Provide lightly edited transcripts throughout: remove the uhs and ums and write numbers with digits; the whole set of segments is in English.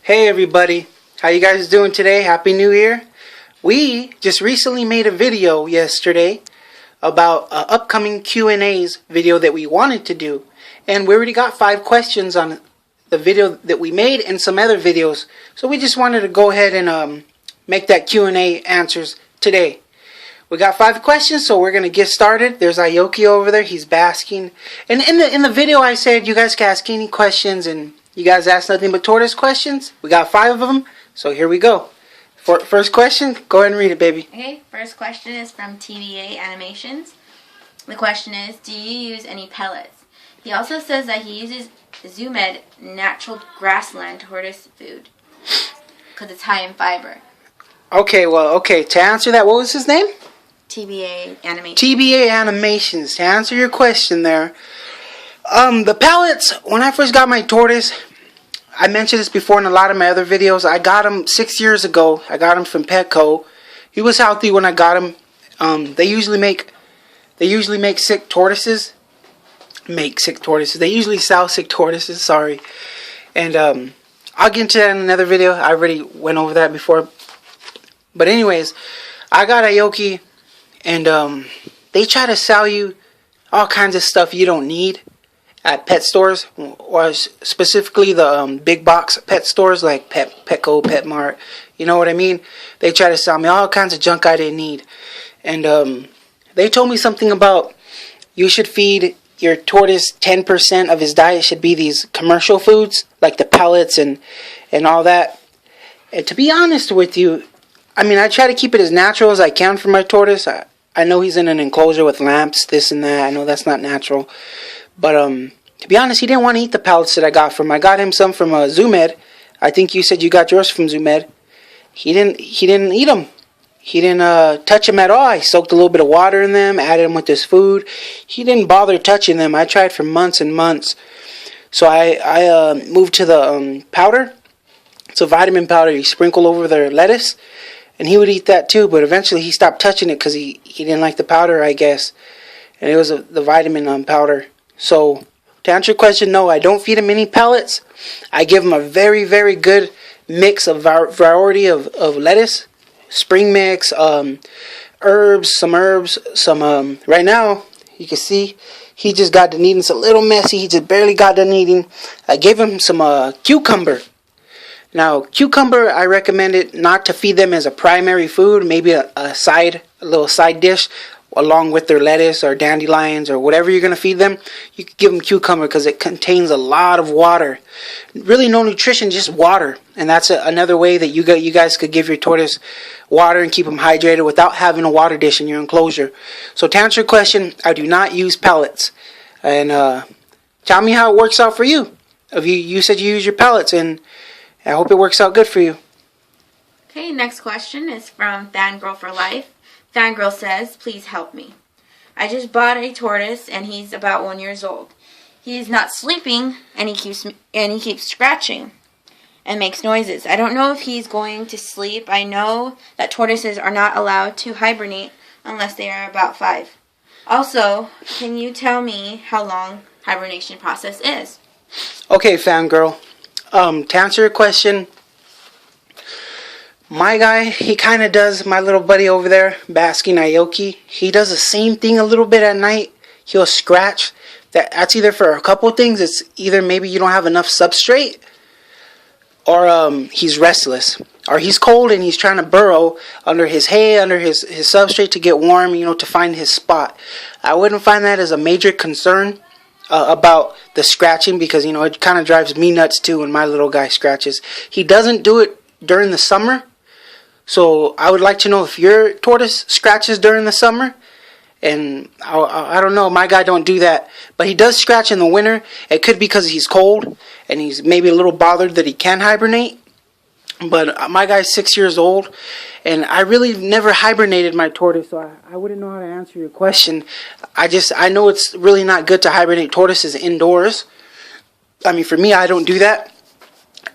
Hey everybody, how you guys doing today? Happy New Year. We just recently made a video yesterday about an upcoming Q&A's video that we wanted to do. And we already got 5 questions on the video that we made and some other videos. So we just wanted to go ahead and make that Q&A answers today. We got 5 questions, so we're going to get started. There's Aoki over there, he's basking. And in the video I said you guys can ask any questions, and you guys asked nothing but tortoise questions. We got 5 of them, so here we go. First question, go ahead and read it, baby. Okay, first question is from TVA Animations. The question is, do you use any pellets? He also says that he uses Zoomed natural grassland tortoise food because it's high in fiber. Okay, to answer that, what was his name? TVA Animations. TVA Animations, to answer your question there. The pellets, when I first got my tortoise, I mentioned this before in a lot of my other videos. I got him 6 years ago. I got him from Petco. He was healthy when I got him. They usually make sick tortoises. They usually sell sick tortoises. Sorry. And I'll get into that in another video. I already went over that before. But anyways, I got Aoki, and they try to sell you all kinds of stuff you don't need at pet stores, or specifically the big box pet stores like Petco, PetMart. You know what I mean? They try to sell me all kinds of junk I didn't need. And they told me something about you should feed your tortoise 10% of his diet should be these commercial foods like the pellets and all that. And to be honest with you, I mean, I try to keep it as natural as I can for my tortoise. I know he's in an enclosure with lamps, this and that. I know that's not natural. But to be honest, he didn't want to eat the pellets that I got from him. I got him some from Zoomed. I think you said you got yours from Zoomed. He didn't eat them. He didn't touch them at all. I soaked a little bit of water in them, added them with his food. He didn't bother touching them. I tried for months and months. So I moved to the powder. It's a vitamin powder you sprinkle over their lettuce. And he would eat that too, but eventually he stopped touching it because he didn't like the powder, I guess. And it was the vitamin powder. So, to answer your question, no, I don't feed him any pellets. I give him a very, very good mix of variety of lettuce, spring mix, herbs, some right now, you can see, he just got done eating. It's a little messy. He just barely got done eating. I gave him some cucumber. Now, cucumber, I recommend it not to feed them as a primary food, maybe a little side dish, along with their lettuce or dandelions or whatever you're going to feed them. You can give them cucumber because it contains a lot of water. Really no nutrition, just water. And that's another way that you guys could give your tortoise water and keep them hydrated without having a water dish in your enclosure. So to answer your question, I do not use pellets. And tell me how it works out for you. If you said you use your pellets, and I hope it works out good for you. Okay, next question is from Fangirl for Life. Fangirl says, please help me. I just bought a tortoise and he's about 1 year old. He's not sleeping and he keeps scratching and makes noises. I don't know if he's going to sleep. I know that tortoises are not allowed to hibernate unless they are about 5. Also, can you tell me how long hibernation process is? Okay, Fangirl. To answer your question, my guy, he kind of does, my little buddy over there, basking Aoki, he does the same thing a little bit at night. He'll scratch. That's either for a couple things. It's either maybe you don't have enough substrate, or he's restless, or he's cold and he's trying to burrow under his hay, under his substrate to get warm, to find his spot. I wouldn't find that as a major concern about the scratching, because, it kind of drives me nuts too when my little guy scratches. He doesn't do it during the summer. So I would like to know if your tortoise scratches during the summer. And I don't know, my guy don't do that. But he does scratch in the winter. It could be because he's cold and he's maybe a little bothered that he can't hibernate. But my guy's 6 years old, and I really never hibernated my tortoise, so I wouldn't know how to answer your question. I know it's really not good to hibernate tortoises indoors. I mean, for me, I don't do that.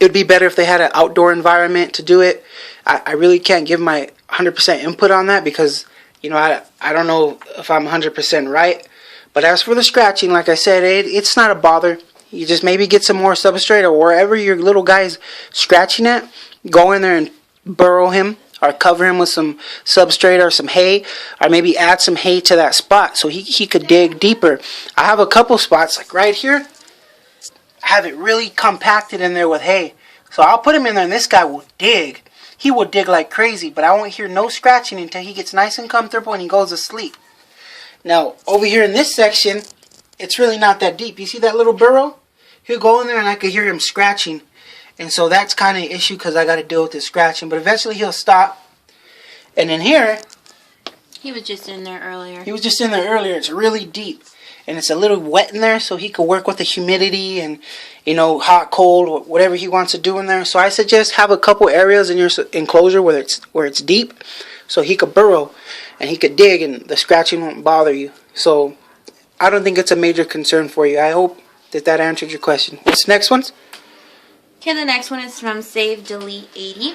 It would be better if they had an outdoor environment to do it. I really can't give my 100% input on that because, I don't know if I'm 100% right. But as for the scratching, like I said, it's not a bother. You just maybe get some more substrate, or wherever your little guy's scratching at, go in there and burrow him, or cover him with some substrate or some hay, or maybe add some hay to that spot so he could dig deeper. I have a couple spots, like right here, I have it really compacted in there with hay. So I'll put him in there and this guy will dig. He will dig like crazy, but I won't hear no scratching until he gets nice and comfortable and he goes to sleep. Now, over here in this section, it's really not that deep. You see that little burrow? He'll go in there and I could hear him scratching. And so that's kind of an issue because I got to deal with his scratching. But eventually he'll stop. And in here, he was just in there earlier. It's really deep. And it's a little wet in there, so he could work with the humidity and, hot, cold, or whatever he wants to do in there. So I suggest have a couple areas in your enclosure where it's deep, so he could burrow and he could dig and the scratching won't bother you. So I don't think it's a major concern for you. I hope that answered your question. What's the next one? Okay, the next one is from Save Delete 80.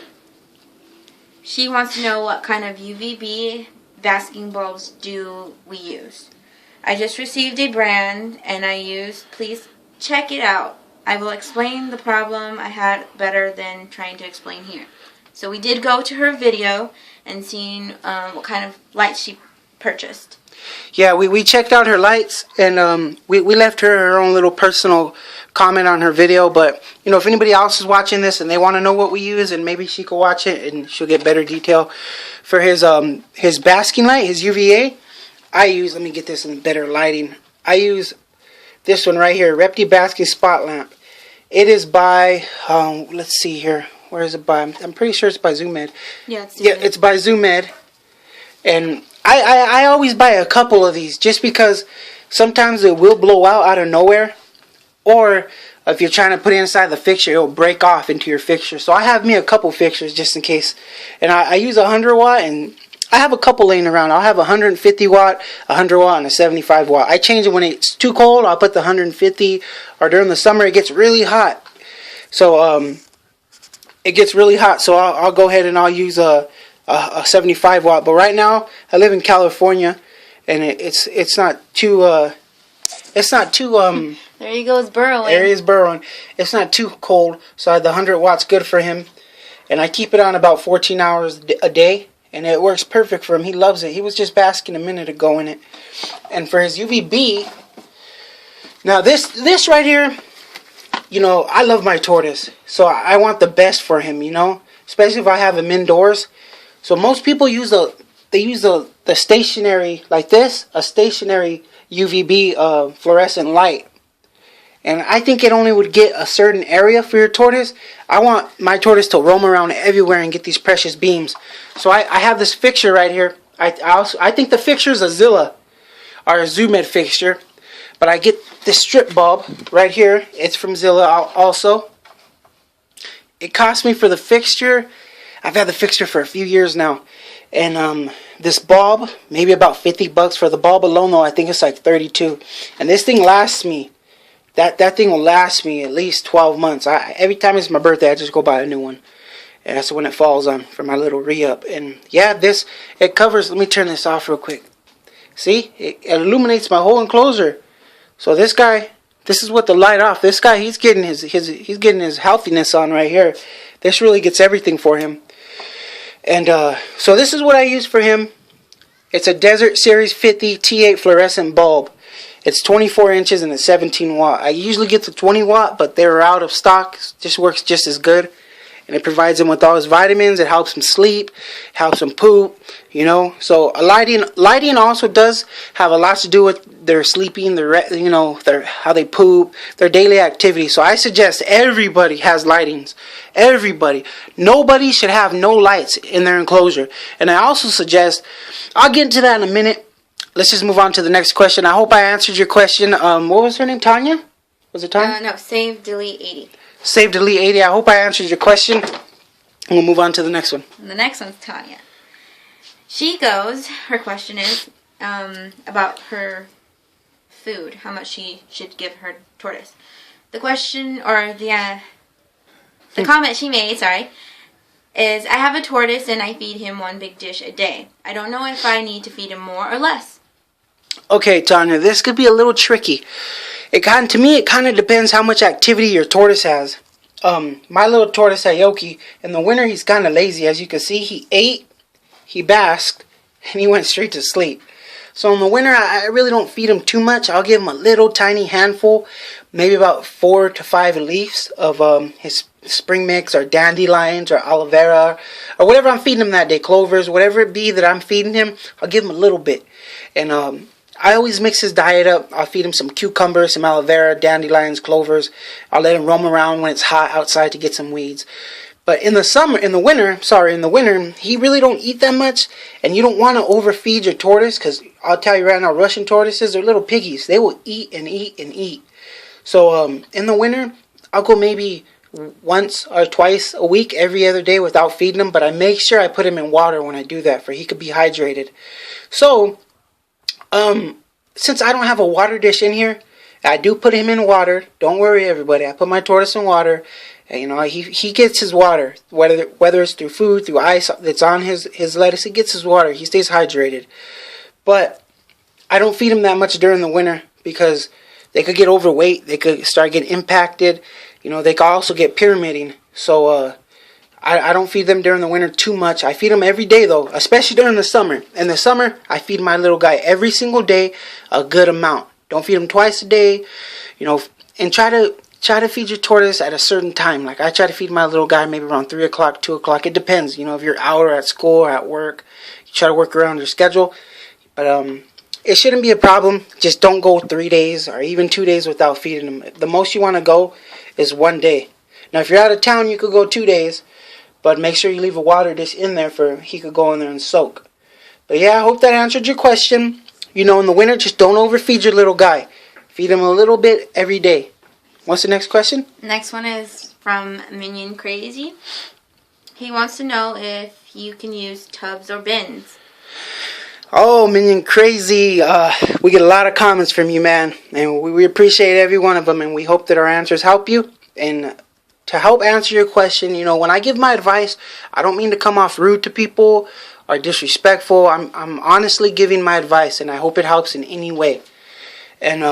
She wants to know what kind of UVB basking bulbs do we use. I just received a brand and I used. Please check it out. I will explain the problem I had better than trying to explain here. So we did go to her video and seen what kind of lights she purchased. Yeah, we checked out her lights, and we left her own little personal comment on her video. But, if anybody else is watching this and they want to know what we use, and maybe she could watch it and she'll get better detail. For his basking light, his UVA, I use, let me get this in better lighting. I use this one right here, Repti Basking Spot Lamp. It is by, let's see here, where is it by? I'm pretty sure it's by ZoomEd. Yeah, it's by ZoomEd. And I always buy a couple of these just because sometimes it will blow out of nowhere. Or if you're trying to put it inside the fixture, it'll break off into your fixture. So I have me a couple fixtures just in case. And I use a 100 watt, and I have a couple laying around. I'll have a 150 watt, a 100 watt, and a 75 watt. I change it when it's too cold. I'll put the 150, or during the summer it gets really hot. So it gets really hot. So I'll go ahead and I'll use a 75 watt. But right now I live in California, and it's not too There he goes burrowing. There he is burrowing. It's not too cold, so the 100 watts good for him. And I keep it on about 14 hours a day. And it works perfect for him. He loves it. He was just basking a minute ago in it. And for his UVB, now this right here, I love my tortoise. So I want the best for him, especially if I have him indoors. So most people use the stationary, like this, a stationary UVB fluorescent light. And I think it only would get a certain area for your tortoise. I want my tortoise to roam around everywhere and get these precious beams. So I have this fixture right here. I think the fixture is a Zilla or a ZoomEd fixture. But I get this strip bulb right here. It's from Zilla also. It cost me for the fixture. I've had the fixture for a few years now. And this bulb, maybe about $50 for the bulb alone, though. I think it's like $32. And this thing lasts me. That thing will last me at least 12 months. Every time it's my birthday, I just go buy a new one. And that's when it falls on for my little re-up. And yeah, it covers. Let me turn this off real quick. See? It illuminates my whole enclosure. So this guy, this is what the light off. This guy, he's getting his healthiness on right here. This really gets everything for him. And so this is what I use for him. It's a Desert Series 50 T8 fluorescent bulb. It's 24 inches and it's 17 watt. I usually get the 20 watt, but they're out of stock. It just works just as good. And it provides him with all his vitamins. It helps him sleep, helps him poop, So lighting also does have a lot to do with their sleeping, their how they poop, their daily activity. So I suggest everybody has lightings. Everybody. Nobody should have no lights in their enclosure. And I also suggest, I'll get into that in a minute. Let's just move on to the next question. I hope I answered your question. What was her name? Tanya? Was it Tanya? No, Save Delete 80. Save Delete 80. I hope I answered your question. And we'll move on to the next one. And the next one's Tanya. Her question is about her food, how much she should give her tortoise. The question, or the comment she made, is I have a tortoise and I feed him one big dish a day. I don't know if I need to feed him more or less. Okay, Tanya, this could be a little tricky. To me, it kind of depends how much activity your tortoise has. My little tortoise Aoki, in the winter he's kind of lazy. As you can see, he ate, he basked, and he went straight to sleep. So in the winter, I really don't feed him too much. I'll give him a little tiny handful, maybe about 4 to 5 leaves of his spring mix or dandelions or aloe vera or whatever I'm feeding him that day, clovers, whatever it be that I'm feeding him, I'll give him a little bit. And I always mix his diet up. I'll feed him some cucumbers, some aloe vera, dandelions, clovers. I'll let him roam around when it's hot outside to get some weeds. But in the winter, he really don't eat that much, and you don't want to overfeed your tortoise, because I'll tell you right now, Russian tortoises are little piggies. They will eat and eat and eat. So in the winter, I'll go maybe once or twice a week, every other day without feeding him, but I make sure I put him in water when I do that, for he could be hydrated. So, since I don't have a water dish in here, I do put him in water. Don't worry, everybody. I put my tortoise in water. And, he gets his water, whether it's through food, through ice that's on his lettuce. He gets his water. He stays hydrated. But I don't feed him that much during the winter, because they could get overweight. They could start getting impacted. They could also get pyramiding. So I don't feed them during the winter too much. I feed them every day, though, especially during the summer. In the summer, I feed my little guy every single day a good amount. Don't feed him twice a day, and try to feed your tortoise at a certain time. Like, I try to feed my little guy maybe around 3 o'clock, 2 o'clock. It depends, if you're out or at school or at work. You try to work around your schedule. But it shouldn't be a problem. Just don't go 3 days or even 2 days without feeding him. The most you want to go is 1 day. Now, if you're out of town, you could go 2 days. But make sure you leave a water dish in there for he could go in there and soak. But yeah, I hope that answered your question. In the winter, just don't overfeed your little guy. Feed him a little bit every day. What's the next question? Next one is from Minion Crazy. He wants to know if you can use tubs or bins. Oh, Minion Crazy. We get a lot of comments from you, man. And we appreciate every one of them. And we hope that our answers help you. And to help answer your question, when I give my advice, I don't mean to come off rude to people or disrespectful. I'm honestly giving my advice, and I hope it helps in any way. And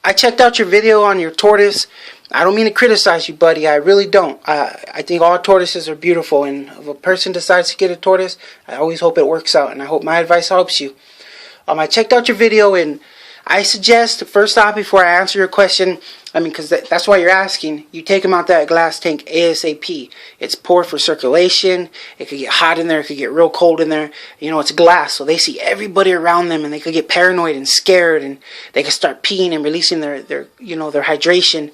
I checked out your video on your tortoise. I don't mean to criticize you, buddy. I really don't. I think all tortoises are beautiful, and if a person decides to get a tortoise, I always hope it works out, and I hope my advice helps you. I checked out your video, and I suggest, first off, before I answer your question, because that's why you're asking, you take them out that glass tank ASAP. It's poor for circulation. It could get hot in there. It could get real cold in there. It's glass, so they see everybody around them, and they could get paranoid and scared, and they could start peeing and releasing their hydration.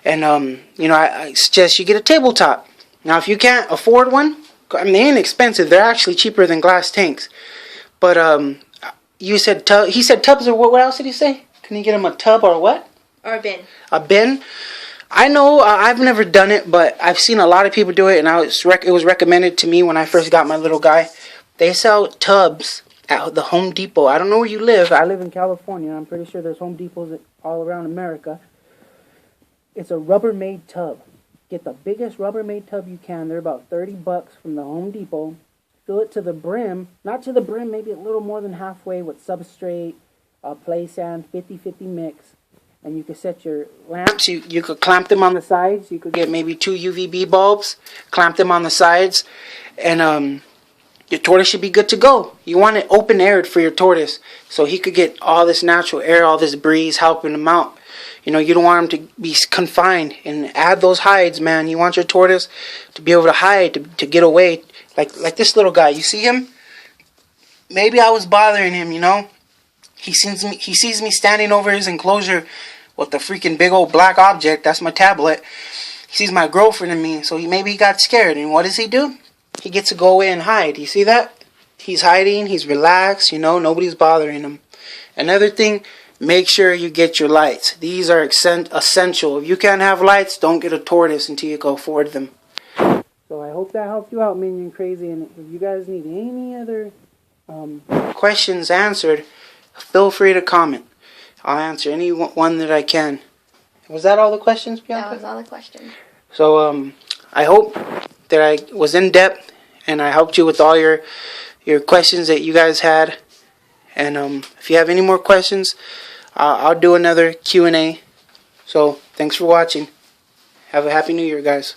And, I suggest you get a tabletop. Now, if you can't afford one, they ain't expensive. They're actually cheaper than glass tanks. But, he said tubs, or what else did he say? Can you get him a tub or what? Or a bin. A bin? I know, I've never done it, but I've seen a lot of people do it, and it was recommended to me when I first got my little guy. They sell tubs at the Home Depot. I don't know where you live. I live in California. I'm pretty sure there's Home Depots all around America. It's a Rubbermaid tub. Get the biggest Rubbermaid tub you can. They're about $30 from the Home Depot. Fill it to the brim. Not to the brim, maybe a little more than halfway with substrate, play sand, 50-50 mix. And you could set your lamps. You could clamp them on the sides. You could get maybe 2 UVB bulbs. Clamp them on the sides. And your tortoise should be good to go. You want it open-aired for your tortoise, so he could get all this natural air, all this breeze helping him out. You don't want him to be confined. And add those hides, man. You want your tortoise to be able to hide, to get away. Like this little guy. You see him? Maybe I was bothering him, He sees me standing over his enclosure with the freaking big old black object. That's my tablet. He sees my girlfriend and me, so maybe he got scared. And what does he do? He gets to go away and hide. You see that? He's hiding. He's relaxed. Nobody's bothering him. Another thing, make sure you get your lights. These are essential. If you can't have lights, don't get a tortoise until you can afford them. So I hope that helped you out, Minion Crazy. And if you guys need any other questions answered, feel free to comment. I'll answer any one that I can. Was that all the questions, Bianca? That was all the questions. So I hope that I was in depth and I helped you with all your questions that you guys had. And if you have any more questions, I'll do another Q&A. So thanks for watching. Have a happy New Year, guys.